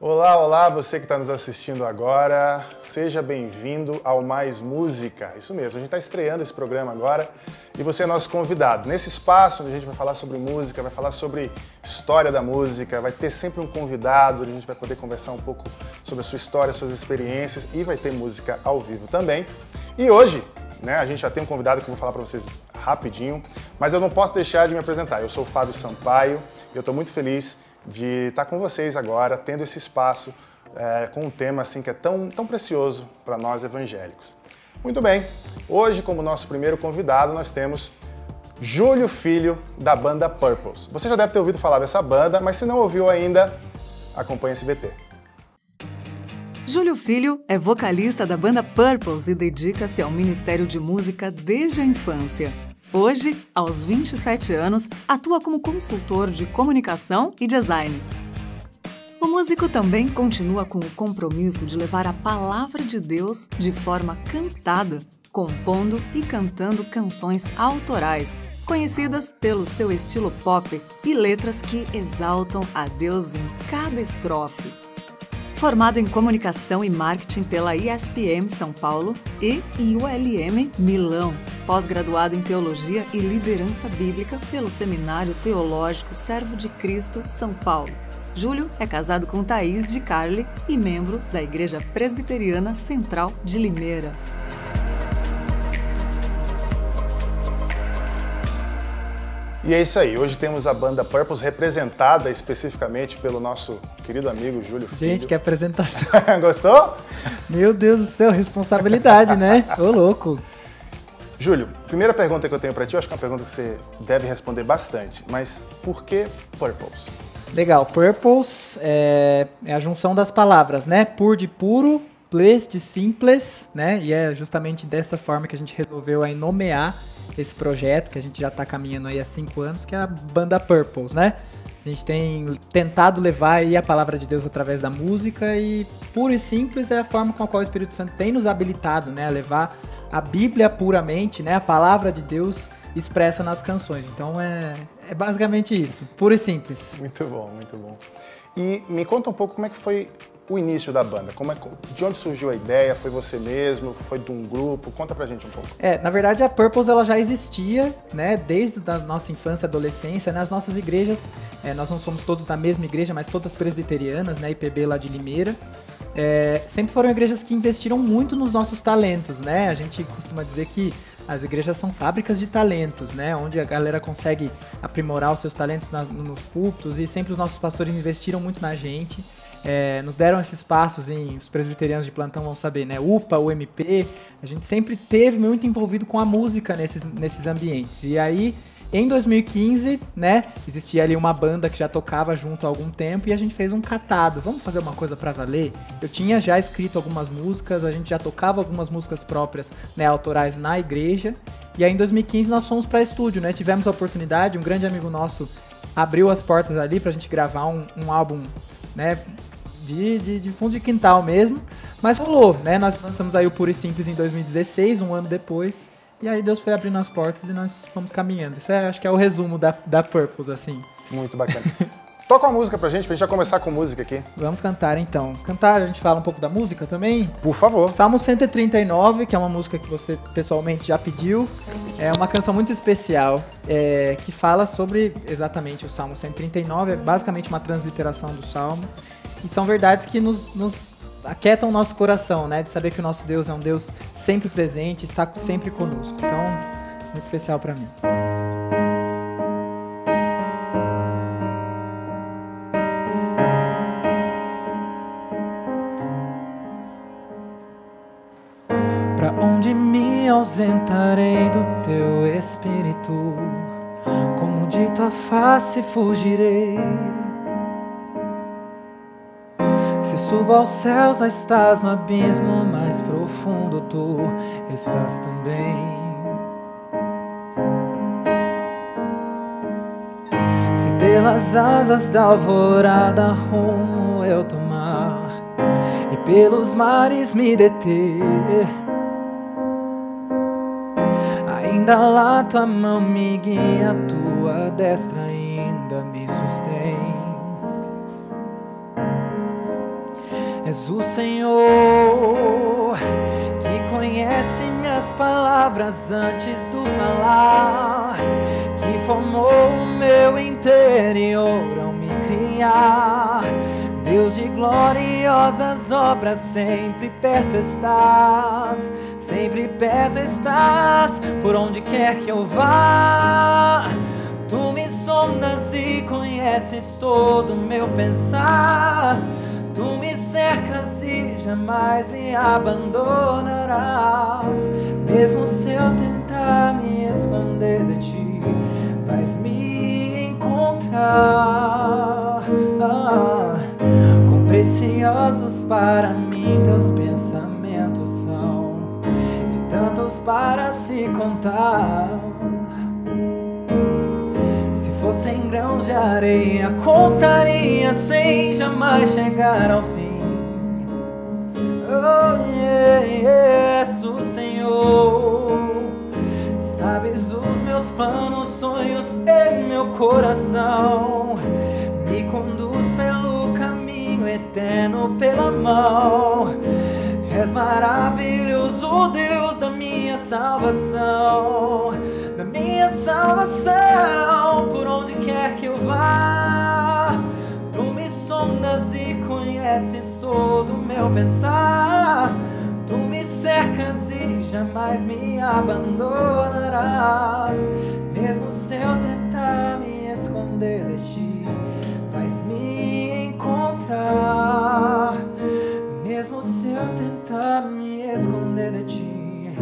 Olá, olá, você que está nos assistindo agora, seja bem-vindo ao Mais Música. Isso mesmo, a gente está estreando esse programa agora e você é nosso convidado. Nesse espaço onde a gente vai falar sobre música, vai falar sobre história da música, vai ter sempre um convidado, a gente vai poder conversar um pouco sobre a sua história, suas experiências e vai ter música ao vivo também. E hoje, a gente já tem um convidado que eu vou falar para vocês rapidinho, mas eu não posso deixar de me apresentar. Eu sou o Fábio Sampaio e eu estou muito feliz de estar com vocês agora, tendo esse espaço com um tema assim que é tão precioso para nós evangélicos. Muito bem, hoje como nosso primeiro convidado nós temos Júlio Filho, da banda Purples. Você já deve ter ouvido falar dessa banda, mas se não ouviu ainda, acompanhe esse BT. Júlio Filho é vocalista da banda Purples e dedica-se ao ministério de música desde a infância. Hoje, aos 27 anos, atua como consultor de comunicação e design. O músico também continua com o compromisso de levar a palavra de Deus de forma cantada, compondo e cantando canções autorais, conhecidas pelo seu estilo pop e letras que exaltam a Deus em cada estrofe. Formado em Comunicação e Marketing pela ISPM São Paulo e IULM Milão, pós-graduado em Teologia e Liderança Bíblica pelo Seminário Teológico Servo de Cristo, São Paulo. Júlio é casado com Thaís de Carli e membro da Igreja Presbiteriana Central de Limeira. E é isso aí, hoje temos a banda Purples representada especificamente pelo nosso querido amigo Júlio Filho. Gente, que apresentação. Gostou? Meu Deus do céu, responsabilidade, né? Ô, louco. Júlio, primeira pergunta que eu tenho pra ti, eu acho que é uma pergunta que você deve responder bastante, mas por que Purples? Legal, Purples é a junção das palavras, né? Pur de puro, ples de simples, né? E é justamente dessa forma que a gente resolveu aí nomear esse projeto, que a gente já está caminhando aí há 5 anos, que é a banda Purples, né? A gente tem tentado levar aí a palavra de Deus através da música e puro e simples é a forma com a qual o Espírito Santo tem nos habilitado, né? A levar a Bíblia puramente, né? A palavra de Deus expressa nas canções. Então é basicamente isso, puro e simples. Muito bom, muito bom. E me conta um pouco como é que foi o início da banda, de onde surgiu a ideia? Foi você mesmo? Foi de um grupo? Conta pra gente um pouco. Na verdade a Purples ela já existia, né, desde a nossa infância e adolescência, nas nossas igrejas, nós não somos todos da mesma igreja, mas todas presbiterianas, né, IPB lá de Limeira, sempre foram igrejas que investiram muito nos nossos talentos, né, a gente costuma dizer que as igrejas são fábricas de talentos, né, onde a galera consegue aprimorar os seus talentos nos púlpitos e sempre os nossos pastores investiram muito na gente. Nos deram esses passos, os presbiterianos de plantão vão saber, né? UPA, UMP, a gente sempre teve muito envolvido com a música nesses ambientes. E aí, em 2015, né, existia ali uma banda que já tocava junto há algum tempo e a gente fez um catado. Vamos fazer uma coisa pra valer? Eu tinha já escrito algumas músicas, a gente já tocava algumas músicas próprias, né, autorais na igreja. E aí, em 2015, nós fomos pra estúdio, né? Tivemos a oportunidade, um grande amigo nosso abriu as portas ali pra gente gravar um álbum, né, de fundo de quintal mesmo, mas rolou, né? Nós lançamos aí o Puro e Simples em 2016, um ano depois, e aí Deus foi abrindo as portas e nós fomos caminhando. Isso acho que é o resumo da Purples, assim. Muito bacana. Toca uma música pra gente já começar com música aqui. Vamos cantar então. Cantar, a gente fala um pouco da música também? Por favor. Salmo 139, que é uma música que você pessoalmente já pediu. É uma canção muito especial, que fala sobre exatamente o Salmo 139, é basicamente uma transliteração do Salmo. E são verdades que nos aquietam o nosso coração, né? De saber que o nosso Deus é um Deus sempre presente, está sempre conosco. Então, muito especial para mim. Pra onde me ausentarei do teu espírito? Como de tua face fugirei? Subo aos céus, lá estás no abismo mais profundo, tu estás também. Se pelas asas da alvorada rumo eu tomar e pelos mares me deter, ainda lá tua mão me guia, tua destra ainda me sustém. És o Senhor que conhece minhas palavras antes do falar, que formou o meu interior ao me criar. Deus de gloriosas obras, sempre perto estás, sempre perto estás, por onde quer que eu vá. Tu me sondas e conheces todo o meu pensar. Tu me cercas e jamais me abandonarás. Mesmo se eu tentar me esconder de ti, vais me encontrar. Quão preciosos para mim teus pensamentos são, e tantos para se contar. Se fossem grãos de areia, contaria sem jamais chegar ao fim. Oh, és o Senhor. Sabes os meus planos, sonhos em meu coração. Me conduz pelo caminho eterno, pela mão. És maravilhoso, Deus da minha salvação, da minha salvação. Por onde quer que eu vá, tu me sondas e conheces todo o meu pensar. Tu me cercas e jamais me abandonarás. Mesmo se eu tentar me esconder de ti, vais me encontrar. Mesmo se eu tentar me esconder de ti,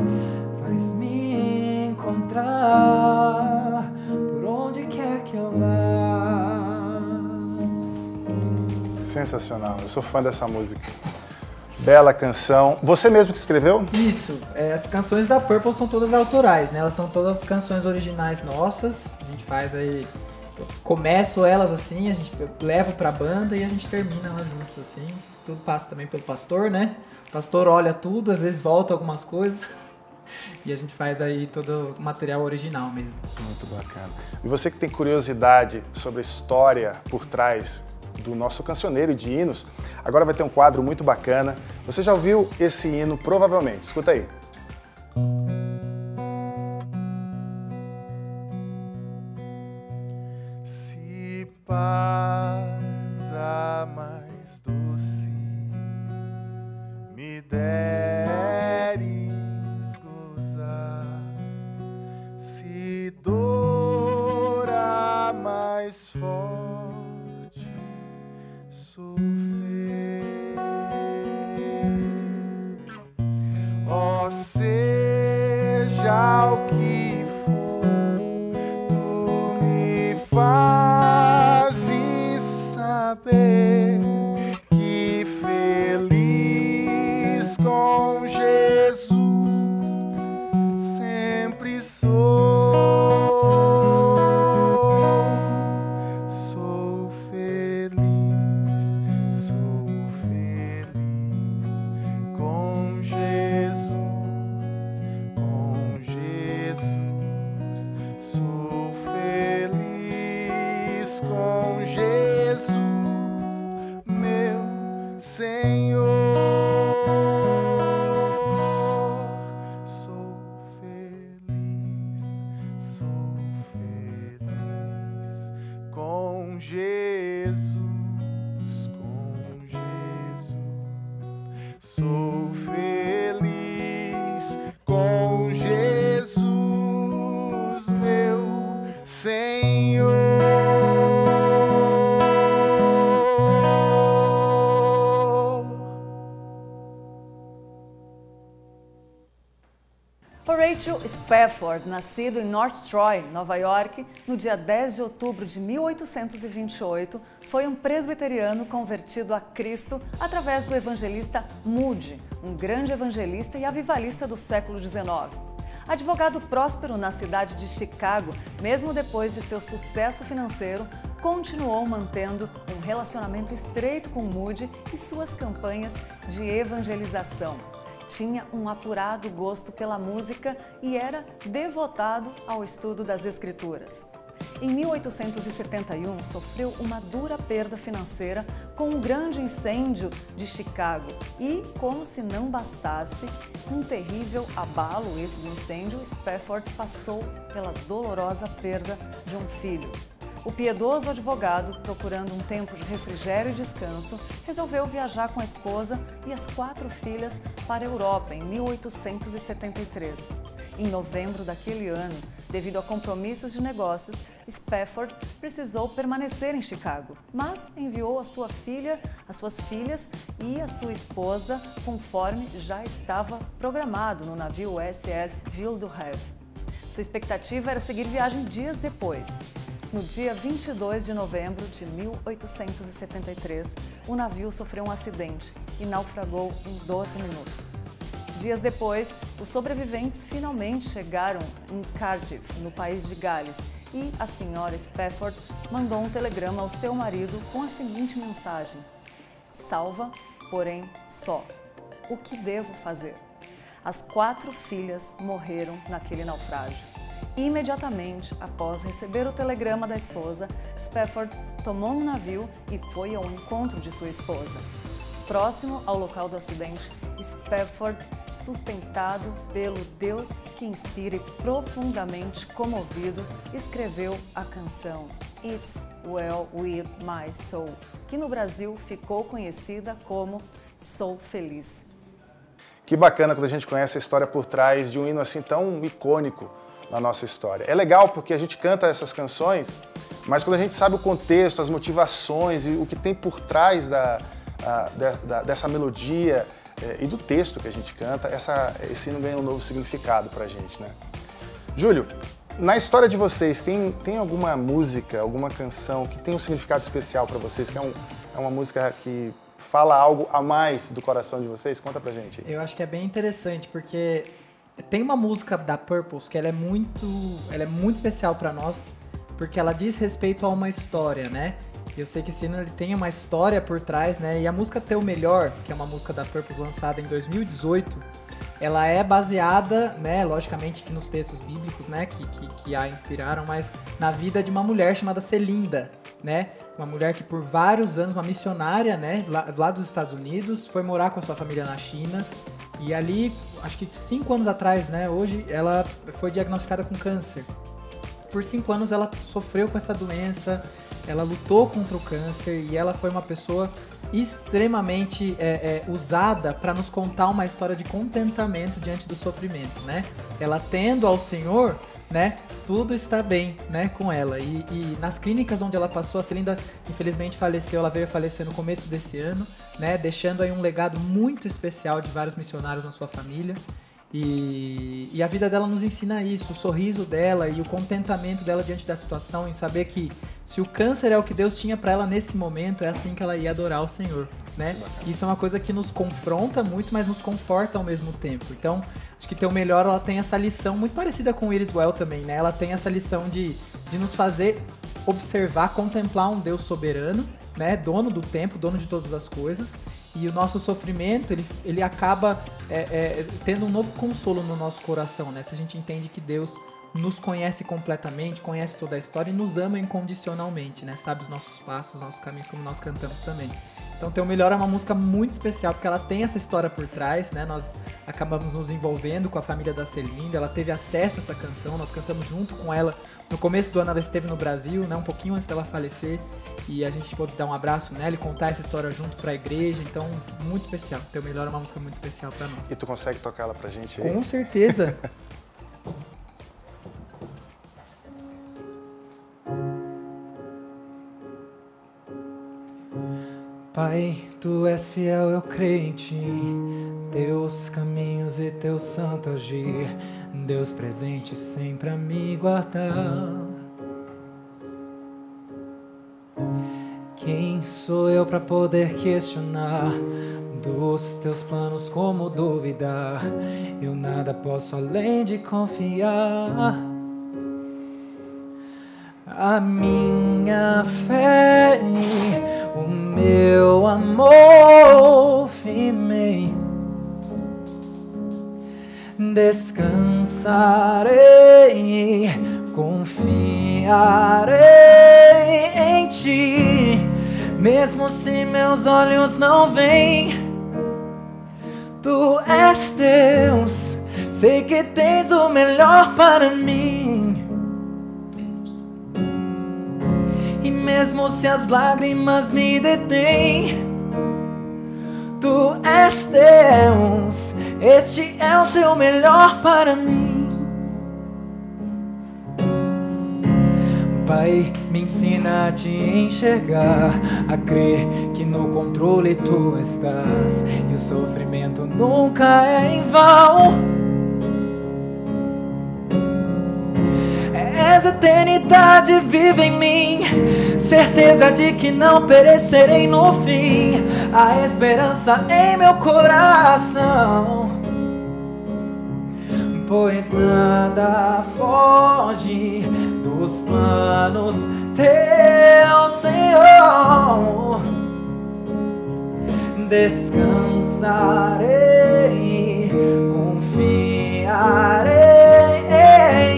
vais me encontrar por onde quer que eu vá. Sensacional, eu sou fã dessa música. Bela canção. Você mesmo que escreveu? Isso, as canções da Purple são todas autorais, né? Elas são todas canções originais nossas. A gente faz aí, eu começo elas assim, a gente leva pra banda e a gente termina elas juntos assim. Tudo passa também pelo pastor, né? O pastor olha tudo, às vezes volta algumas coisas. E a gente faz aí todo o material original mesmo. Muito bacana. E você que tem curiosidade sobre a história por trás do nosso cancioneiro de hinos, agora vai ter um quadro muito bacana. Você já ouviu esse hino provavelmente, escuta aí. Se paz a mais doce me deres gozar, se dor a mais forte sofrer, ó, seja o que for, tu me fazes saber que feliz com Jesus sempre sou. Sou feliz com Jesus, com Jesus. Sou feliz com Jesus, meu Senhor. Sou feliz com Jesus, com Jesus. Sou feliz com Jesus, meu Senhor. Horatio Spafford, nascido em North Troy, Nova York, no dia 10 de outubro de 1828, foi um presbiteriano convertido a Cristo através do evangelista Moody, um grande evangelista e avivalista do século XIX. Advogado próspero na cidade de Chicago, mesmo depois de seu sucesso financeiro, continuou mantendo um relacionamento estreito com Moody e suas campanhas de evangelização. Tinha um apurado gosto pela música e era devotado ao estudo das Escrituras. Em 1871, sofreu uma dura perda financeira com um grande incêndio de Chicago e, como se não bastasse, um terrível abalo esse do incêndio, Spafford passou pela dolorosa perda de um filho. O piedoso advogado, procurando um tempo de refrigério e descanso, resolveu viajar com a esposa e as 4 filhas para a Europa em 1873. Em novembro daquele ano, devido a compromissos de negócios, Spafford precisou permanecer em Chicago, mas enviou as suas filhas e a sua esposa conforme já estava programado no navio USS Ville du Havre. Sua expectativa era seguir viagem dias depois. No dia 22 de novembro de 1873, o navio sofreu um acidente e naufragou em 12 minutos. Dias depois, os sobreviventes finalmente chegaram em Cardiff, no país de Gales, e a senhora Spafford mandou um telegrama ao seu marido com a seguinte mensagem: salva, porém só. O que devo fazer? As 4 filhas morreram naquele naufrágio. Imediatamente após receber o telegrama da esposa, Spafford tomou um navio e foi ao encontro de sua esposa. Próximo ao local do acidente, Spafford, sustentado pelo Deus que inspira e profundamente comovido, escreveu a canção It's Well With My Soul, que no Brasil ficou conhecida como Sou Feliz. Que bacana quando a gente conhece a história por trás de um hino assim tão icônico na nossa história. É legal porque a gente canta essas canções, mas quando a gente sabe o contexto, as motivações e o que tem por trás dessa melodia e do texto que a gente canta, esse hino ganha um novo significado pra gente, né? Júlio, na história de vocês, tem alguma música, alguma canção que tem um significado especial para vocês, que é uma música que fala algo a mais do coração de vocês? Conta pra gente. Eu acho que é bem interessante, porque tem uma música da Purples que ela é muito especial para nós, porque ela diz respeito a uma história, né? Eu sei que esse hino tem uma história por trás, né? E a música Teu Melhor, que é uma música da Purples lançada em 2018, ela é baseada, né, logicamente que nos textos bíblicos, né, que a inspiraram, mas na vida de uma mulher chamada Celinda, né? Uma mulher que por vários anos, uma missionária, né, lá dos Estados Unidos, foi morar com a sua família na China. E ali, acho que 5 anos atrás, né, hoje, ela foi diagnosticada com câncer. Por 5 anos ela sofreu com essa doença, ela lutou contra o câncer e ela foi uma pessoa extremamente usada para nos contar uma história de contentamento diante do sofrimento, né? Ela tendo ao Senhor, né, tudo está bem, né, com ela. E nas clínicas onde ela passou, a Celinda infelizmente faleceu, ela veio a falecer no começo desse ano, né, deixando aí um legado muito especial de vários missionários na sua família. E a vida dela nos ensina isso, o sorriso dela e o contentamento dela diante da situação, em saber que se o câncer é o que Deus tinha para ela nesse momento, é assim que ela ia adorar o Senhor, né? Isso é uma coisa que nos confronta muito, mas nos conforta ao mesmo tempo. Então, acho que Teu Melhor, ela tem essa lição muito parecida com It Is Well também, né? Ela tem essa lição de nos fazer observar, contemplar um Deus soberano, né? Dono do tempo, dono de todas as coisas. E o nosso sofrimento, ele acaba tendo um novo consolo no nosso coração, né? Se a gente entende que Deus nos conhece completamente, conhece toda a história e nos ama incondicionalmente, né? Sabe os nossos passos, os nossos caminhos, como nós cantamos também. Então, Teu Melhor é uma música muito especial, porque ela tem essa história por trás, né? Nós acabamos nos envolvendo com a família da Celinda, ela teve acesso a essa canção, nós cantamos junto com ela. No começo do ano ela esteve no Brasil, né? Um pouquinho antes dela falecer, e a gente pôde dar um abraço nela e contar essa história junto pra igreja, então, muito especial. Teu Melhor é uma música muito especial pra nós. E tu consegue tocar ela pra gente aí? Com certeza! Pai, Tu és fiel, eu creio em Ti, Teus caminhos e Teu santo agir, Deus presente sempre a me guardar. Quem sou eu para poder questionar dos Teus planos, como duvidar? Eu nada posso além de confiar. A minha fé, o meu amor firme, descansarei confiarei em ti, mesmo se meus olhos não veem. Tu és Deus, sei que tens o melhor para mim. E mesmo se as lágrimas me detêm, tu és Deus, este é o teu melhor para mim. Pai, me ensina a te enxergar, a crer que no controle tu estás, e o sofrimento nunca é em vão. És eternidade viva em mim, certeza de que não perecerei no fim, a esperança em meu coração. Pois nada foge dos planos teu, Senhor. Descansarei, confiarei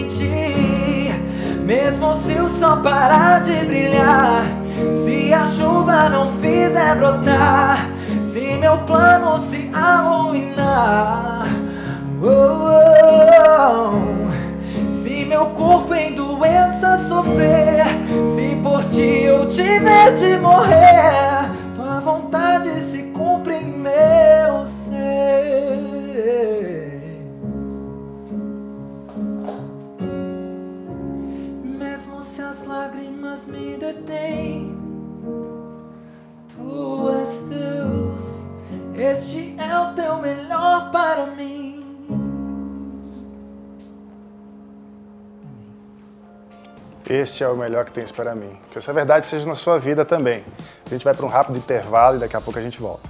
em ti, mesmo se o sol parar de brilhar, se a chuva não fizer brotar, se meu plano se arruinar. Se meu corpo em doença sofrer, se por ti eu tiver de morrer, tua vontade se cumpre em meu ser. Mesmo se as lágrimas me detêm, tu és Deus, este é o teu melhor para mim. Este é o melhor que tens para mim. Que essa verdade seja na sua vida também. A gente vai para um rápido intervalo e daqui a pouco a gente volta.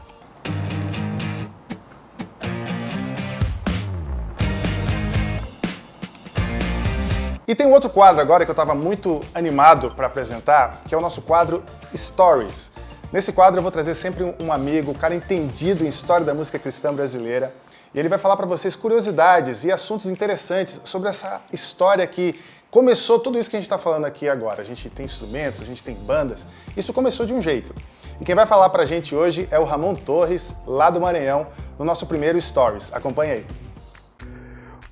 E tem um outro quadro agora que eu estava muito animado para apresentar, que é o nosso quadro Stories. Nesse quadro eu vou trazer sempre um amigo, um cara entendido em história da música cristã brasileira, e ele vai falar para vocês curiosidades e assuntos interessantes sobre essa história que começou tudo isso que a gente está falando aqui agora. A gente tem instrumentos, a gente tem bandas, isso começou de um jeito. E quem vai falar para a gente hoje é o Ramon Torres, lá do Maranhão, no nosso primeiro Stories. Acompanhe aí.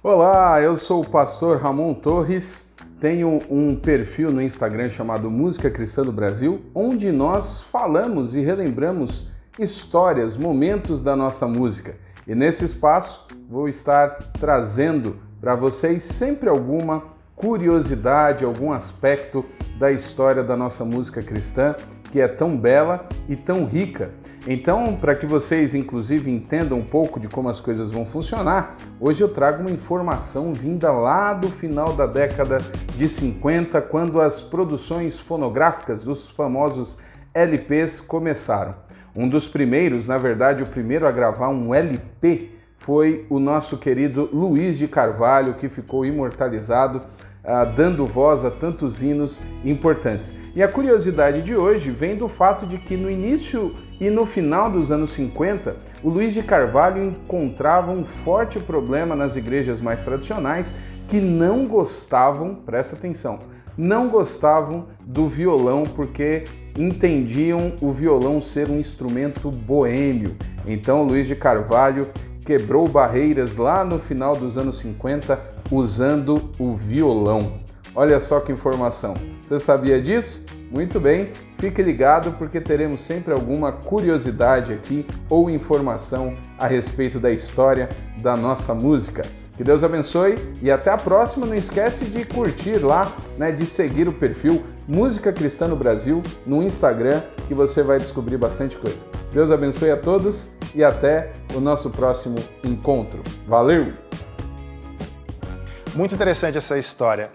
Olá, eu sou o pastor Ramon Torres, tenho um perfil no Instagram chamado Música Cristã do Brasil, onde nós falamos e relembramos histórias, momentos da nossa música. E nesse espaço vou estar trazendo para vocês sempre alguma curiosidade, algum aspecto da história da nossa música cristã, que é tão bela e tão rica. Então, para que vocês, inclusive, entendam um pouco de como as coisas vão funcionar, hoje eu trago uma informação vinda lá do final da década de 50, quando as produções fonográficas dos famosos LPs começaram. Um dos primeiros, na verdade, o primeiro a gravar um LP foi o nosso querido Luiz de Carvalho, que ficou imortalizado, dando voz a tantos hinos importantes. E a curiosidade de hoje vem do fato de que no início e no final dos anos 50, o Luiz de Carvalho encontrava um forte problema nas igrejas mais tradicionais que não gostavam, presta atenção, não gostavam do violão porque entendiam o violão ser um instrumento boêmio. Então Luiz de Carvalho quebrou barreiras lá no final dos anos 50 usando o violão. Olha só que informação. Você sabia disso? Muito bem, fique ligado porque teremos sempre alguma curiosidade aqui ou informação a respeito da história da nossa música. Que Deus abençoe e até a próxima. Não esquece de curtir lá, de seguir o perfil Música Cristã no Brasil no Instagram, que você vai descobrir bastante coisa. Deus abençoe a todos e até o nosso próximo encontro. Valeu! Muito interessante essa história.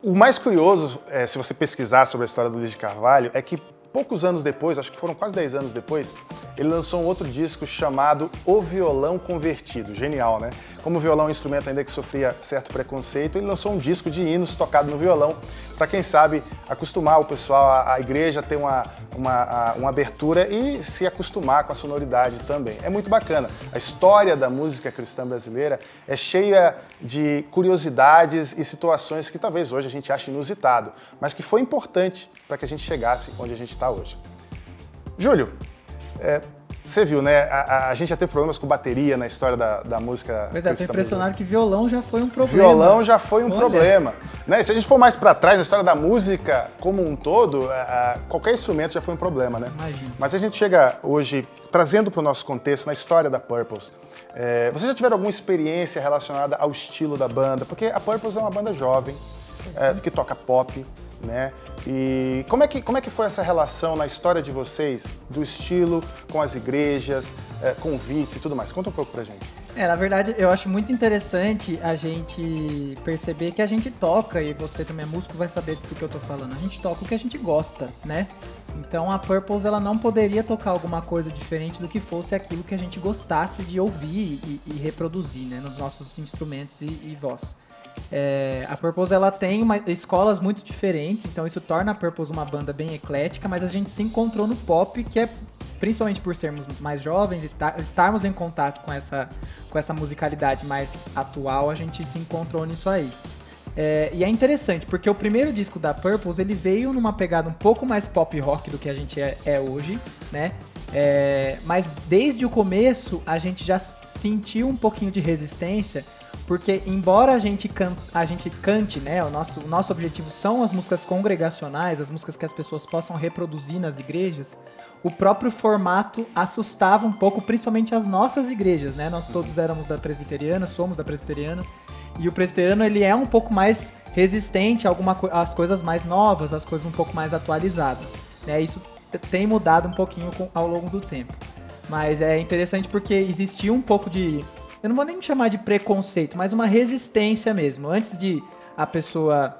O mais curioso, se você pesquisar sobre a história do Luiz de Carvalho, é que poucos anos depois, acho que foram quase 10 anos depois, ele lançou um outro disco chamado O Violão Convertido. Genial, né? Como o violão é um instrumento ainda que sofria certo preconceito, ele lançou um disco de hinos tocado no violão, para quem sabe acostumar o pessoal, a igreja ter uma abertura e se acostumar com a sonoridade também. É muito bacana. A história da música cristã brasileira é cheia de curiosidades e situações que talvez hoje a gente ache inusitado, mas que foi importante para que a gente chegasse onde a gente está hoje. Júlio, você viu, né? A gente já teve problemas com bateria na história da música. Pois é, tô impressionado que violão já foi um problema. Violão já foi um problema. Né? Se a gente for mais para trás, na história da música como um todo, qualquer instrumento já foi um problema, né? Imagina. Mas a gente chega hoje, trazendo para o nosso contexto, na história da Purples. Vocês já tiveram alguma experiência relacionada ao estilo da banda? Porque a Purples é uma banda jovem, que toca pop, né? E como é que foi essa relação na história de vocês, do estilo com as igrejas, convites e tudo mais? Conta um pouco pra gente. Na verdade, eu acho muito interessante a gente perceber que a gente toca, e você também é músico, vai saber do que eu tô falando, a gente toca o que a gente gosta, né? Então a Purples, ela não poderia tocar alguma coisa diferente do que fosse aquilo que a gente gostasse de ouvir e reproduzir, né? Nos nossos instrumentos e voz. A Purples, ela tem escolas muito diferentes, então isso torna a Purples uma banda bem eclética, mas a gente se encontrou no pop, que é principalmente por sermos mais jovens e estarmos em contato com essa musicalidade mais atual, a gente se encontrou nisso aí. E é interessante, porque o primeiro disco da Purples, ele veio numa pegada um pouco mais pop rock do que a gente é hoje, né? Mas desde o começo a gente já sentiu um pouquinho de resistência, porque embora a gente cante, né, o nosso objetivo são as músicas congregacionais, as músicas que as pessoas possam reproduzir nas igrejas, o próprio formato assustava um pouco, principalmente as nossas igrejas, né? Nós todos éramos da presbiteriana, somos da presbiteriana, e o presbiteriano, ele é um pouco mais resistente às coisas mais novas, às coisas um pouco mais atualizadas, né? Isso tem mudado um pouquinho ao longo do tempo. Mas é interessante porque existia um pouco de... Eu não vou nem chamar de preconceito, mas uma resistência mesmo. Antes de a pessoa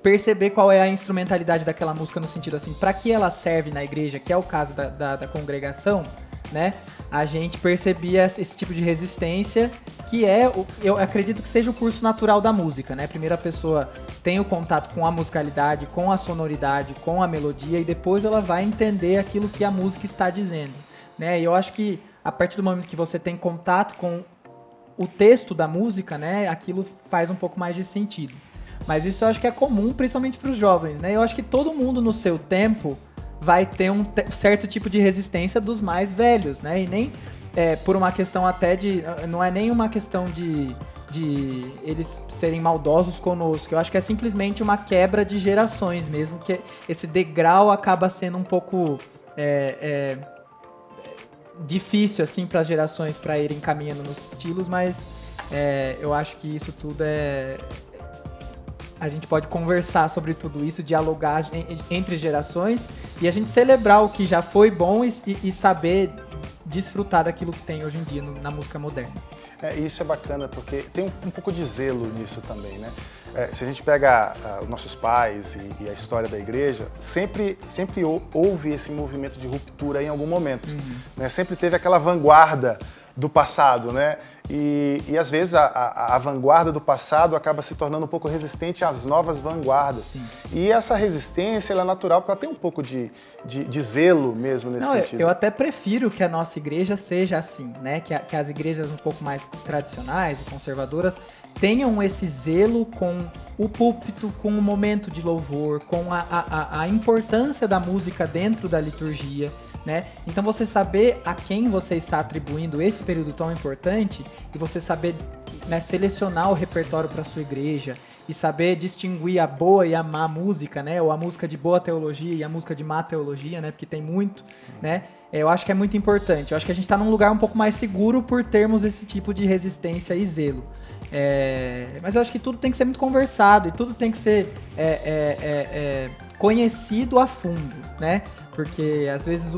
perceber qual é a instrumentalidade daquela música no sentido assim, para que ela serve na igreja, que é o caso da congregação, né? A gente percebia esse tipo de resistência, que eu acredito que seja o curso natural da música, né? Primeiro a pessoa tem o contato com a musicalidade, com a sonoridade, com a melodia, e depois ela vai entender aquilo que a música está dizendo, né? E eu acho que a partir do momento que você tem contato com o texto da música, né, aquilo faz um pouco mais de sentido. Mas isso eu acho que é comum, principalmente para os jovens, né? Eu acho que todo mundo no seu tempo vai ter um certo tipo de resistência dos mais velhos, né? E nem por uma questão até de... Não é nem uma questão de eles serem maldosos conosco. Eu acho que é simplesmente uma quebra de gerações mesmo, que esse degrau acaba sendo um pouco... difícil, assim, para as gerações para irem caminhando nos estilos, mas eu acho que isso tudo a gente pode conversar sobre tudo isso, dialogar entre gerações e a gente celebrar o que já foi bom e saber desfrutar daquilo que tem hoje em dia na música moderna. Isso é bacana, porque tem um pouco de zelo nisso também, né? Se a gente pega os nossos pais e a história da igreja, sempre houve esse movimento de ruptura em algum momento, né? Sempre teve aquela vanguarda do passado, né? E às vezes a vanguarda do passado acaba se tornando um pouco resistente às novas vanguardas. Sim. E essa resistência ela é natural, porque ela tem um pouco de zelo mesmo nesse sentido. Eu até prefiro que a nossa igreja seja assim, né? Que as igrejas um pouco mais tradicionais e conservadoras tenham esse zelo com o púlpito, com o momento de louvor, com a importância da música dentro da liturgia, né? Então você saber a quem você está atribuindo esse período tão importante e você saber, né, selecionar o repertório para sua igreja e saber distinguir a boa e a má música, né? Ou a música de boa teologia e a música de má teologia, né? Porque tem muito, né? Eu acho que é muito importante. Eu acho que a gente está num lugar um pouco mais seguro por termos esse tipo de resistência e zelo. Mas eu acho que tudo tem que ser muito conversado e tudo tem que ser conhecido a fundo, né? Porque às vezes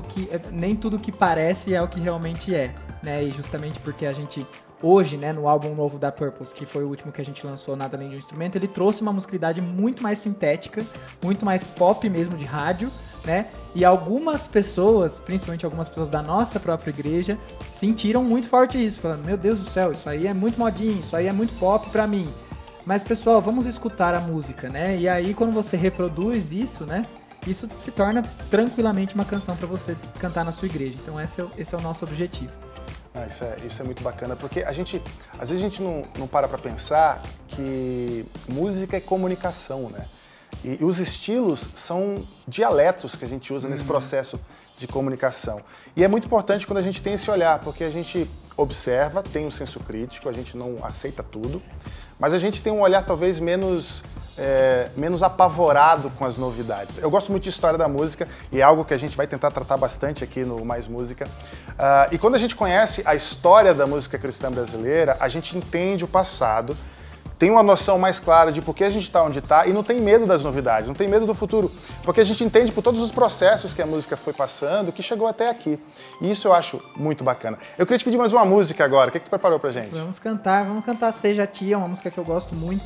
nem tudo que parece é o que realmente é, né? E justamente porque a gente hoje, né, no álbum novo da Purples, que foi o último que a gente lançou, Nada Além de um Instrumento, ele trouxe uma musicalidade muito mais sintética, muito mais pop mesmo de rádio, né? E algumas pessoas, principalmente algumas pessoas da nossa própria igreja, sentiram muito forte isso, falando, meu Deus do céu, isso aí é muito modinho, isso aí é muito pop pra mim. Mas, pessoal, vamos escutar a música, né? E aí, quando você reproduz isso, né? Isso se torna tranquilamente uma canção para você cantar na sua igreja. Então, esse é o nosso objetivo. Isso é muito bacana, porque às vezes a gente não para pensar que música é comunicação, né? E os estilos são dialetos que a gente usa nesse processo de comunicação. E é muito importante quando a gente tem esse olhar, porque a gente observa, tem um senso crítico, a gente não aceita tudo, mas a gente tem um olhar talvez menos apavorado com as novidades. Eu gosto muito de história da música e é algo que a gente vai tentar tratar bastante aqui no Mais Música. E quando a gente conhece a história da música cristã brasileira, a gente entende o passado, tem uma noção mais clara de por que a gente está onde está e não tem medo das novidades, não tem medo do futuro, porque a gente entende por todos os processos que a música foi passando que chegou até aqui. E isso eu acho muito bacana. Eu queria te pedir mais uma música agora. O que tu preparou pra gente? Vamos cantar Seja Tia, uma música que eu gosto muito.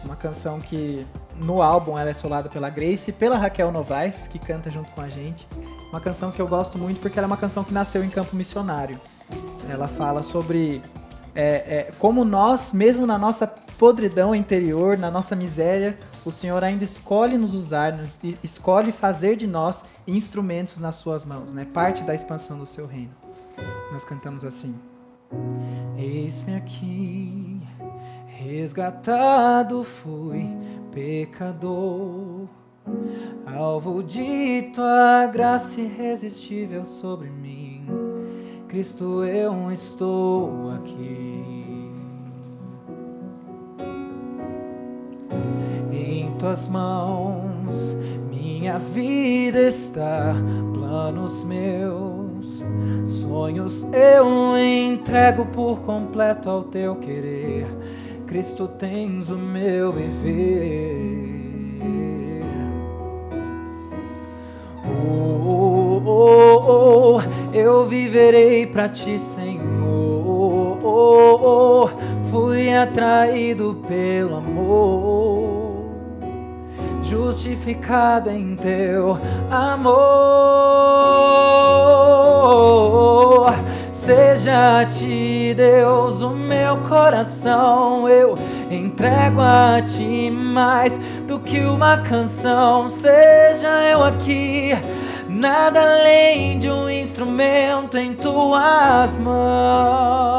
Uma canção que no álbum ela é solada pela Grace e pela Raquel Novaes, que canta junto com a gente. Uma canção que eu gosto muito porque ela é uma canção que nasceu em campo missionário. Ela fala sobre como nós, mesmo na nossa podridão interior, na nossa miséria, o Senhor ainda escolhe nos usar, escolhe fazer de nós instrumentos nas suas mãos, né? Parte da expansão do seu reino. Nós cantamos assim. Eis-me aqui, resgatado fui, pecador, alvo de tua graça irresistível sobre mim. Cristo, eu estou aqui. Em tuas mãos minha vida está, planos meus, sonhos eu entrego por completo ao teu querer. Cristo, tens o meu viver. Eu viverei pra ti, Senhor. Fui atraído pelo amor, justificado em teu amor. Seja a ti, Deus, o meu coração eu entrego a ti mais do que uma canção. Seja eu aqui, nada além de um instrumento em tuas mãos.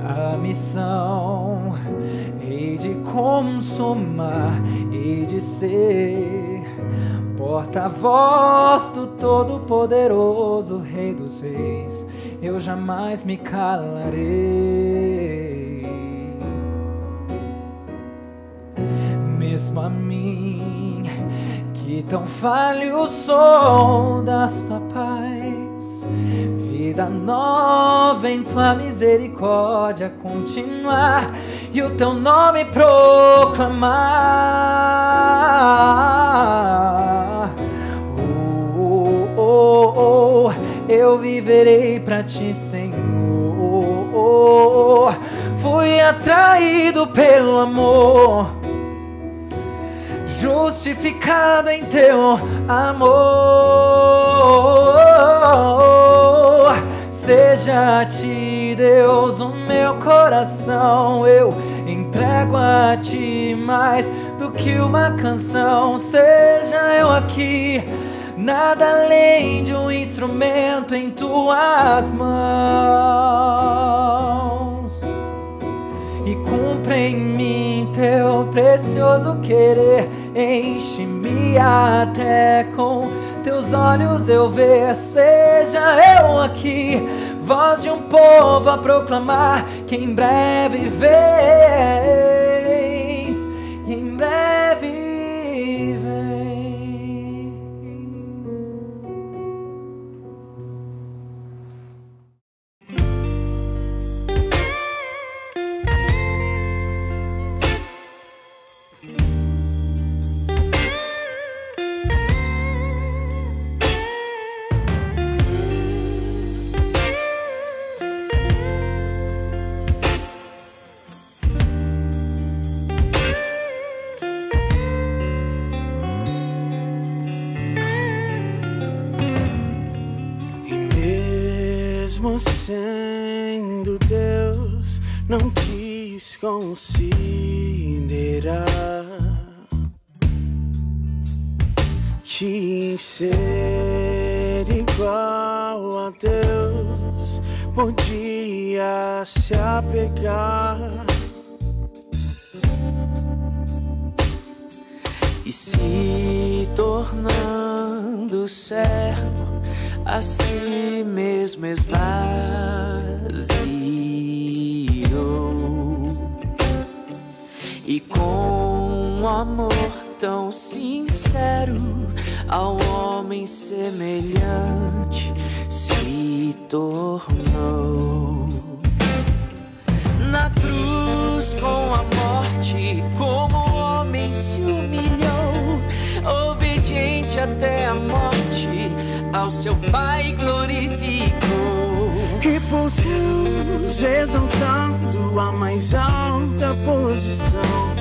A missão hei de consumar, hei de ser porta-voz do Todo-Poderoso, Rei dos Reis. Eu jamais me calarei. Mesmo a mim, que tão falho sou das tua paz, vida nova em tua misericórdia continuar e o teu nome proclamar. Eu viverei pra ti, Senhor. Fui atraído pelo amor, justificado em teu amor. Seja a ti, Deus, o meu coração eu entrego a ti mais do que uma canção. Seja eu aqui, nada além de um instrumento em tuas mãos. E cumpre em mim teu precioso querer, enche-me até com teus olhos eu ver. Seja eu aqui, voz de um povo a proclamar que em breve vens, e em breve vem. Mesmo sendo Deus, não quis considerar que em ser igual a Deus podia se apegar e se tornando servo a si mesmo esvaziou, e com um amor tão sincero ao homem semelhante se tornou. Na cruz com a morte, como homem se humilhou, obediente até a morte, ao seu Pai glorificou. E por Deus exaltando a mais alta posição,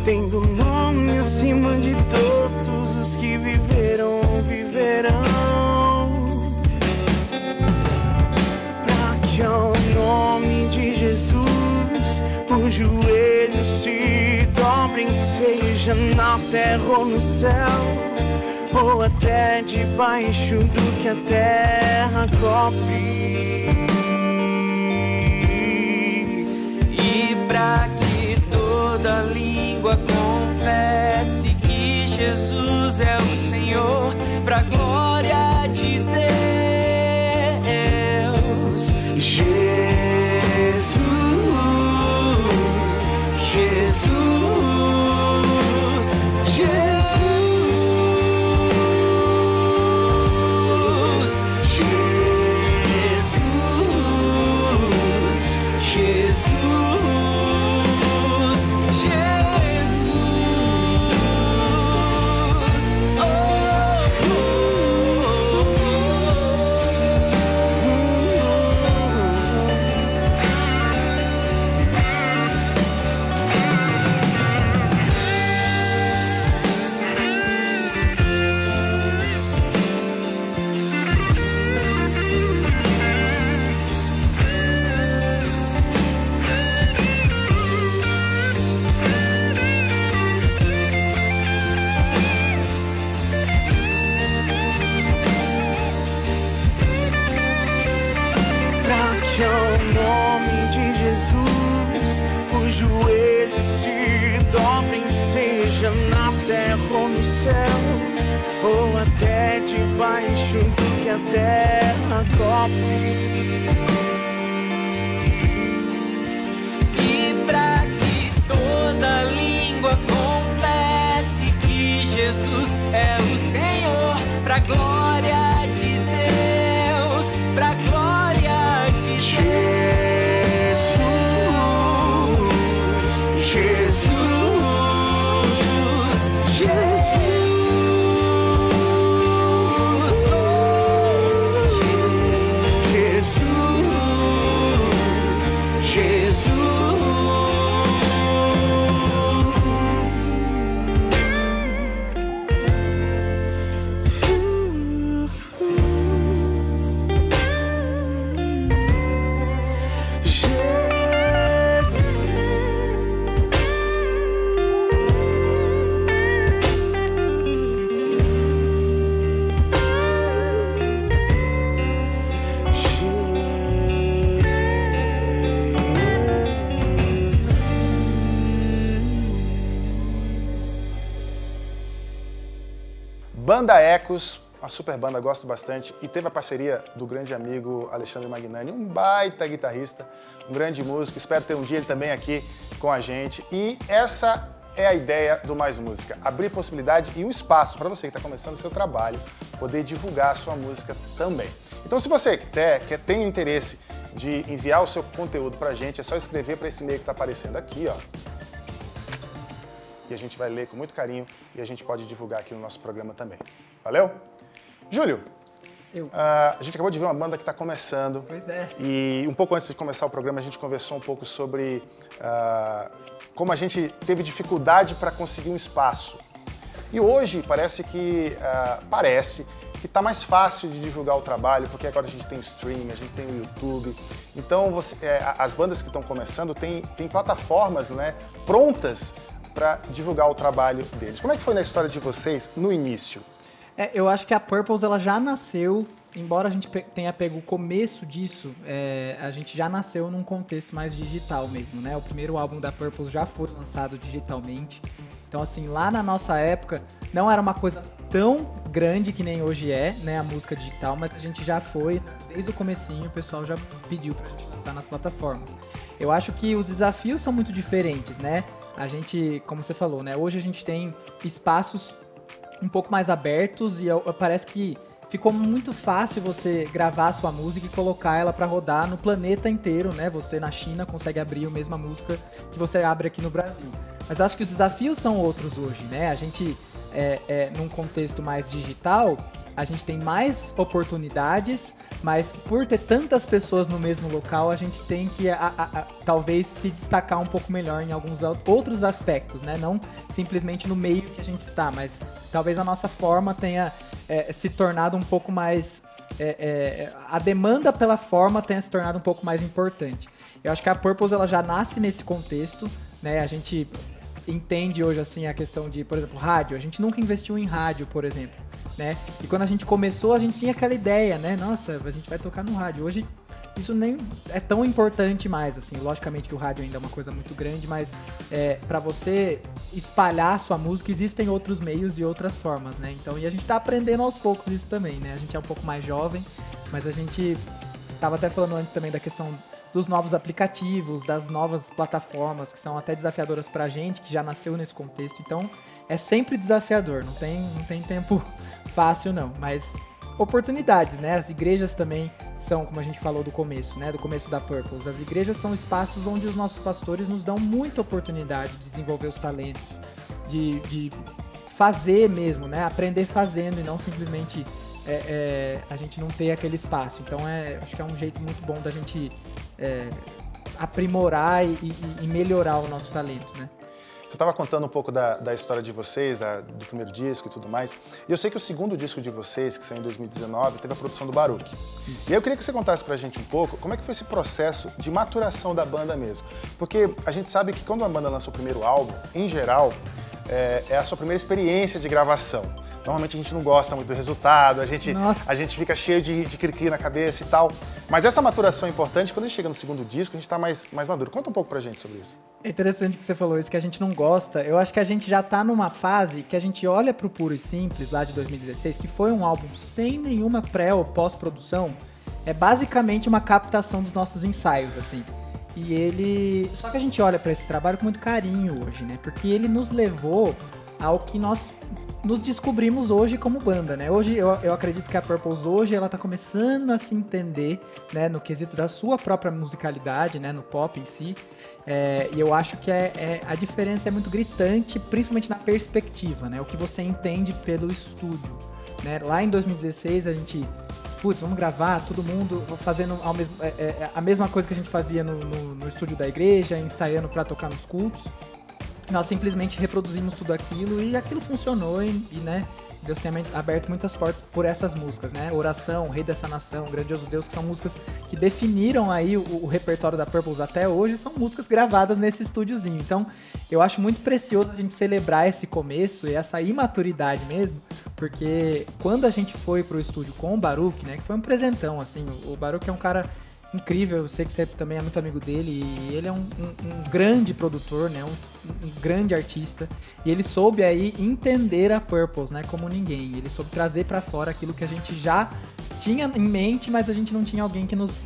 tendo nome acima de todos os que viveram ou viverão, pra que ao nome de Jesus os joelhos se dobrem, seja na terra ou no céu, ou até debaixo do que a terra cobre, e pra que toda língua confesse que Jesus é o Senhor, pra glória de Deus. Jesus, Jesus, Jesus, Jesus, os joelhos se dobrem, seja na terra ou no céu, ou até debaixo do que a terra cobre, e pra que toda língua confesse que Jesus é o Senhor, pra glória de Deus, pra glória de Deus. Jesus, Jesus, Jesus, Jesus. Banda Ecos, uma super banda, gosto bastante, e teve a parceria do grande amigo Alexandre Magnani, um baita guitarrista, um grande músico, espero ter um dia ele também aqui com a gente. E essa é a ideia do Mais Música, abrir possibilidade e um espaço para você que está começando o seu trabalho, poder divulgar a sua música também. Então se você que tem interesse de enviar o seu conteúdo para a gente, é só escrever para esse e-mail que está aparecendo aqui, ó. E a gente vai ler com muito carinho e a gente pode divulgar aqui no nosso programa também. Valeu? Júlio, a gente acabou de ver uma banda que está começando. Pois é. E um pouco antes de começar o programa, a gente conversou um pouco sobre como a gente teve dificuldade para conseguir um espaço. E hoje parece que que está mais fácil de divulgar o trabalho, porque agora a gente tem o streaming, a gente tem o YouTube. Então, as bandas que estão começando têm plataformas, né, prontas para divulgar o trabalho deles. Como é que foi na história de vocês no início? Eu acho que a Purples ela já nasceu, embora a gente tenha pego o começo disso, a gente já nasceu num contexto mais digital mesmo, né? O primeiro álbum da Purples já foi lançado digitalmente. Então, assim, lá na nossa época, não era uma coisa tão grande que nem hoje né, a música digital, mas a gente já foi, desde o comecinho, o pessoal já pediu pra gente lançar nas plataformas. Eu acho que os desafios são muito diferentes, né? A gente, como você falou, né, hoje a gente tem espaços um pouco mais abertos e parece que ficou muito fácil você gravar a sua música e colocar ela para rodar no planeta inteiro, né? Você na China consegue abrir a mesma música que você abre aqui no Brasil. Mas acho que os desafios são outros hoje, né? A gente, num contexto mais digital, a gente tem mais oportunidades, mas por ter tantas pessoas no mesmo local, a gente tem que talvez se destacar um pouco melhor em alguns outros aspectos, né? Não simplesmente no meio que a gente está, mas talvez a nossa forma tenha se tornado um pouco mais... a demanda pela forma tenha se tornado um pouco mais importante. Eu acho que a Purples ela já nasce nesse contexto, né? A gente entende hoje assim a questão de, por exemplo, rádio. A gente nunca investiu em rádio, por exemplo, né? E quando a gente começou, a gente tinha aquela ideia, né? Nossa, a gente vai tocar no rádio. Hoje isso nem é tão importante mais, assim. Logicamente que o rádio ainda é uma coisa muito grande, mas para você espalhar a sua música, existem outros meios e outras formas, né? Então, e a gente tá aprendendo aos poucos isso também, né? A gente é um pouco mais jovem, mas a gente tava até falando antes também da questão dos novos aplicativos, das novas plataformas, que são até desafiadoras pra gente, que já nasceu nesse contexto. Então, é sempre desafiador, não tem tempo fácil não, mas oportunidades, né? As igrejas também são, como a gente falou do começo, né? Do começo da Purples. As igrejas são espaços onde os nossos pastores nos dão muita oportunidade de desenvolver os talentos, de fazer mesmo, né? Aprender fazendo e não simplesmente a gente não ter aquele espaço. Então, acho que é um jeito muito bom da gente aprimorar e melhorar o nosso talento, né? Você estava contando um pouco da história de vocês, do primeiro disco e tudo mais. E eu sei que o segundo disco de vocês, que saiu em 2019, teve a produção do Baruch. Isso. E aí eu queria que você contasse pra gente um pouco como é que foi esse processo de maturação da banda mesmo. Porque a gente sabe que quando uma banda lança o primeiro álbum, em geral, é a sua primeira experiência de gravação. Normalmente a gente não gosta muito do resultado, a gente fica cheio de cri-cri na cabeça e tal. Mas essa maturação é importante, quando a gente chega no segundo disco, a gente tá mais maduro. Conta um pouco pra gente sobre isso. É interessante que você falou isso, que a gente não gosta. Eu acho que a gente já tá numa fase que a gente olha pro Puro e Simples, lá de 2016, que foi um álbum sem nenhuma pré ou pós-produção. É basicamente uma captação dos nossos ensaios, assim. Só que a gente olha pra esse trabalho com muito carinho hoje, né? Porque ele nos levou ao que nós nos descobrimos hoje como banda, né? Hoje, eu acredito que a Purples hoje, ela tá começando a se entender, né? No quesito da sua própria musicalidade, né? No pop em si. E eu acho que a diferença é muito gritante, principalmente na perspectiva, né? O que você entende pelo estúdio, né? Lá em 2016, a gente... vamos gravar, todo mundo fazendo a mesma coisa que a gente fazia no estúdio da igreja, ensaiando pra tocar nos cultos. Nós simplesmente reproduzimos tudo aquilo e aquilo funcionou né, Deus tem aberto muitas portas por essas músicas, né? Oração, Rei dessa Nação, Grandioso Deus, que são músicas que definiram aí o repertório da Purples até hoje, são músicas gravadas nesse estúdiozinho. Então, eu acho muito precioso a gente celebrar esse começo e essa imaturidade mesmo, porque quando a gente foi pro estúdio com o Baruch, né, que foi um presentão, assim, o Baruch é um cara incrível, eu sei que você também é muito amigo dele, e ele é um grande produtor, né, um grande artista, e ele soube aí entender a Purples, né, como ninguém. Ele soube trazer pra fora aquilo que a gente já tinha em mente, mas a gente não tinha alguém que nos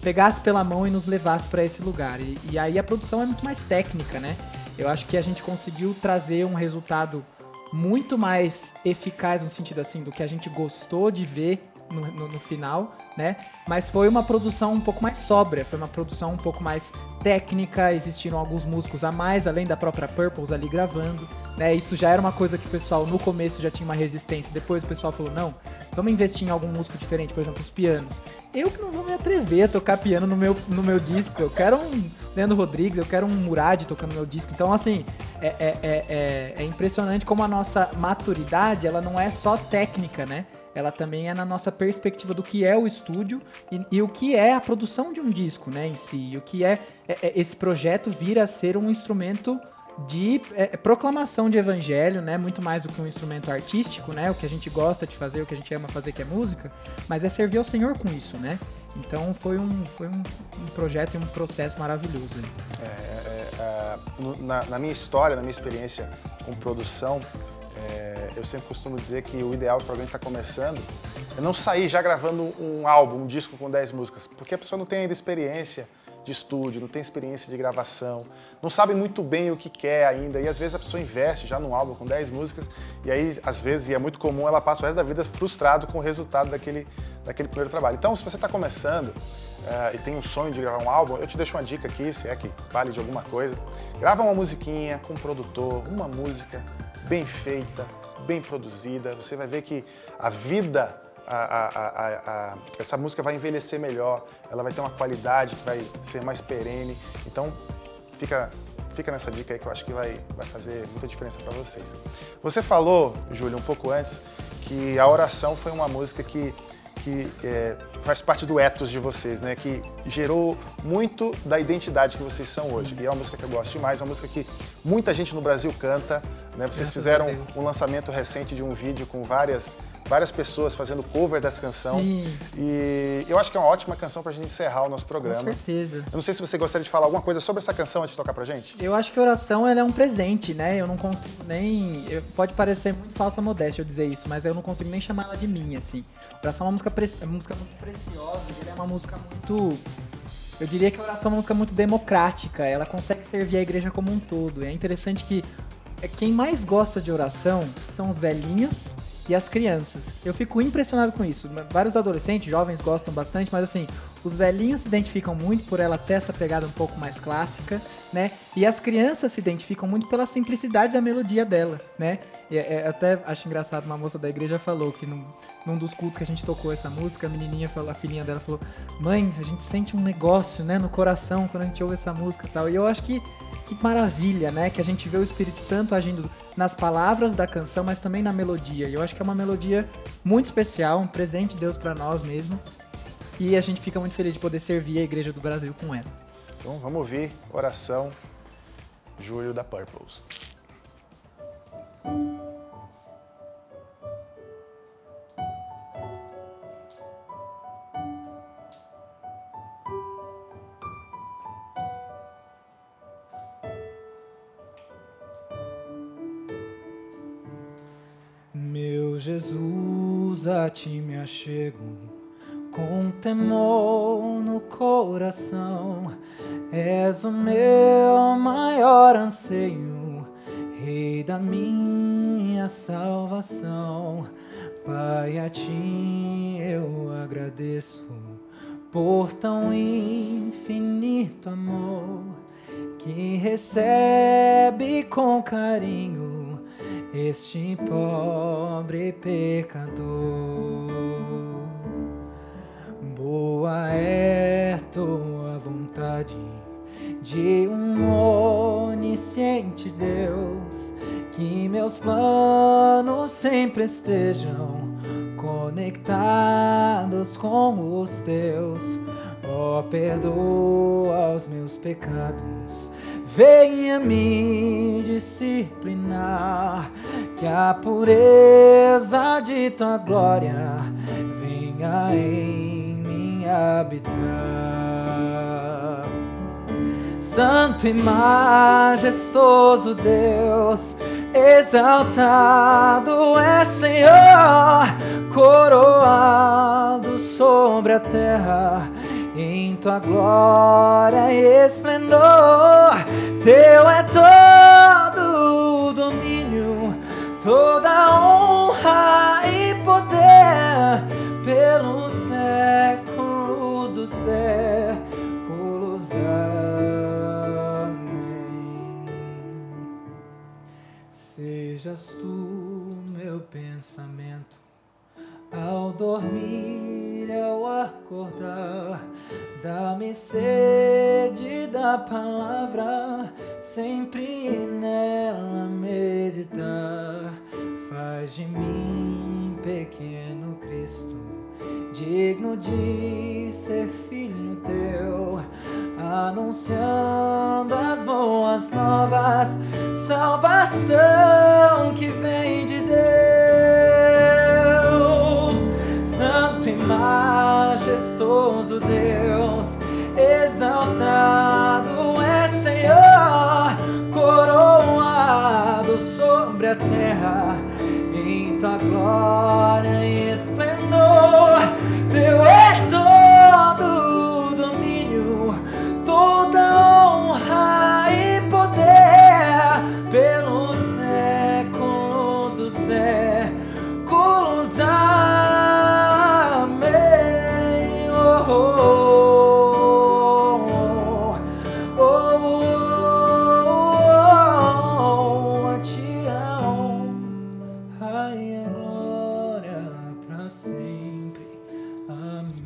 pegasse pela mão e nos levasse pra esse lugar. E aí a produção é muito mais técnica, né? Eu acho que a gente conseguiu trazer um resultado muito mais eficaz no sentido assim do que a gente gostou de ver no final, né? Mas foi uma produção um pouco mais sóbria, foi uma produção um pouco mais técnica, existiram alguns músicos a mais, além da própria Purples ali gravando, né? Isso já era uma coisa que o pessoal no começo já tinha uma resistência, depois o pessoal falou, não, vamos investir em algum músico diferente, por exemplo, os pianos. eu que não vou me atrever a tocar piano no meu disco. Eu quero um Leandro Rodrigues, eu quero um Murad tocando no meu disco. Então, assim, é impressionante como a nossa maturidade, ela não é só técnica, né? Ela também é na nossa perspectiva do que é o estúdio e o que é a produção de um disco, né, em si. O que esse projeto vir a ser um instrumento de proclamação de evangelho, né, muito mais do que um instrumento artístico, né, o que a gente gosta de fazer, o que a gente ama fazer, que é música, mas é servir ao Senhor com isso, né. Então foi um projeto e um processo maravilhoso. Na minha história, na minha experiência com produção, eu sempre costumo dizer que o ideal para alguém que está começando é não sair já gravando um álbum, um disco com 10 músicas, porque a pessoa não tem ainda experiência de estúdio, não tem experiência de gravação, não sabe muito bem o que quer ainda, e às vezes a pessoa investe já num álbum com 10 músicas, e aí, às vezes, e é muito comum, ela passa o resto da vida frustrado com o resultado daquele primeiro trabalho. Então, se você está começando e tem um sonho de gravar um álbum, eu te deixo uma dica aqui, se é que vale de alguma coisa. Grava uma musiquinha com um produtor, uma música bem feita, bem produzida, você vai ver que a vida, essa música vai envelhecer melhor, ela vai ter uma qualidade que vai ser mais perene. Então, fica nessa dica aí que eu acho que vai fazer muita diferença para vocês. Você falou, Júlio, um pouco antes, que a oração foi uma música que faz parte do ethos de vocês, né? Que gerou muito da identidade que vocês são hoje. E é uma música que eu gosto demais, é uma música que muita gente no Brasil canta, né? Vocês fizeram um lançamento recente de um vídeo com várias pessoas fazendo cover dessa canção. Sim. E eu acho que é uma ótima canção pra gente encerrar o nosso programa. Com certeza. Eu não sei se você gostaria de falar alguma coisa sobre essa canção antes de tocar pra gente. Eu acho que a oração ela é um presente, né? Eu não consigo nem... Pode parecer muito falsa modéstia eu dizer isso, mas eu não consigo nem chamar ela de minha, assim. A oração é uma música muito preciosa, ela é uma música muito... Eu diria que a oração é uma música muito democrática, ela consegue servir a igreja como um todo. É interessante que quem mais gosta de oração são os velhinhos e as crianças. Eu fico impressionado com isso. Vários adolescentes, jovens gostam bastante, mas assim, os velhinhos se identificam muito por ela ter essa pegada um pouco mais clássica, né? E as crianças se identificam muito pela simplicidade da melodia dela, né? E até acho engraçado, uma moça da igreja falou que num dos cultos que a gente tocou essa música, a menininha falou, a filhinha dela falou: mãe, a gente sente um negócio, né, no coração quando a gente ouve essa música e tal. E eu acho que maravilha, né? Que a gente vê o Espírito Santo agindo nas palavras da canção, mas também na melodia. E eu acho que é uma melodia muito especial, um presente de Deus para nós mesmo. E a gente fica muito feliz de poder servir a Igreja do Brasil com ela. Então vamos ouvir Oração, Júlio da Purples. Meu Jesus, a ti me achego, com temor no coração. És o meu maior anseio, Rei da minha salvação. Pai, a ti eu agradeço por tão infinito amor, que recebe com carinho este pobre pecador. Boa é tua vontade de um onisciente Deus, que meus planos sempre estejam conectados com os teus. Ó, perdoa os meus pecados, venha me disciplinar, que a pureza de tua glória venha em mim habitar. Santo e majestoso Deus, exaltado é Senhor, coroado sobre a terra em tua glória e esplendor. Teu é todo o domínio, toda honra e poder, pelos séculos dos séculos. Amém. Sejas tu meu pensamento ao dormir Ele ao acordar. Dá-me sede da palavra, sempre nela meditar. Faz de mim, pequeno Cristo, digno de ser filho teu, anunciando as boas novas, salvação que vem de Deus. Santo e majestoso Deus, exaltado é Senhor, coroado sobre a terra, em tua glória e esplendor. Teu é todo domínio, toda honra e poder, pelos séculos dos séculos. Amém. Oh, oh, oh, oh, oh, a ti a honra e a glória pra sempre. Amém.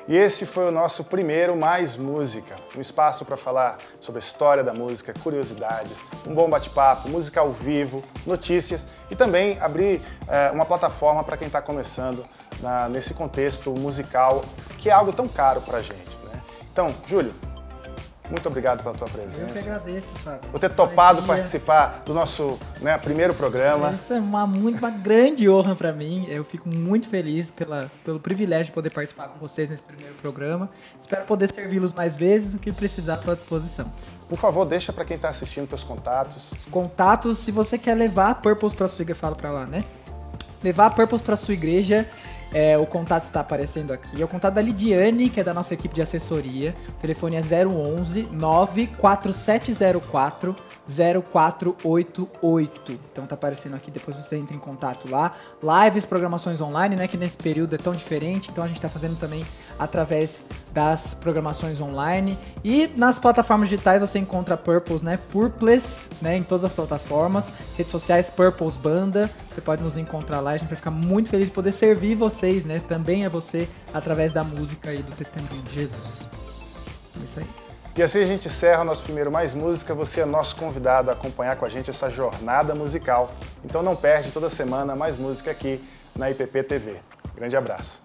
E esse foi o nosso primeiro Mais Música, um espaço para falar sobre a história da música, curiosidades, um bom bate-papo, música ao vivo, notícias e também abrir uma plataforma para quem está começando nesse contexto musical, que é algo tão caro para a gente, né? Então, Júlio, muito obrigado pela tua presença. Eu que agradeço, Fábio. Por ter topado participar do nosso primeiro programa. Isso é uma grande honra para mim. Eu fico muito feliz pelo privilégio de poder participar com vocês nesse primeiro programa. Espero poder servi-los mais vezes, o que precisar, estou à disposição. Por favor, deixa para quem está assistindo teus contatos. Contatos, se você quer levar a Purples para sua igreja, fala para lá, né? Levar a Purples para sua igreja. O contato está aparecendo aqui. É o contato da Lidiane, que é da nossa equipe de assessoria. O telefone é 011 94704 0488. Então tá aparecendo aqui, depois você entra em contato lá. Lives, programações online, né, que nesse período é tão diferente, então a gente tá fazendo também através das programações online. E nas plataformas digitais você encontra a Purples, né, Purples, né, em todas as plataformas. Redes sociais Purples Banda, você pode nos encontrar lá, a gente vai ficar muito feliz de poder servir vocês, né, também a você, através da música e do testemunho de Jesus. É isso aí. E assim a gente encerra o nosso primeiro Mais Música. Você é nosso convidado a acompanhar com a gente essa jornada musical. Então não perde toda semana Mais Música aqui na IPP TV. Grande abraço.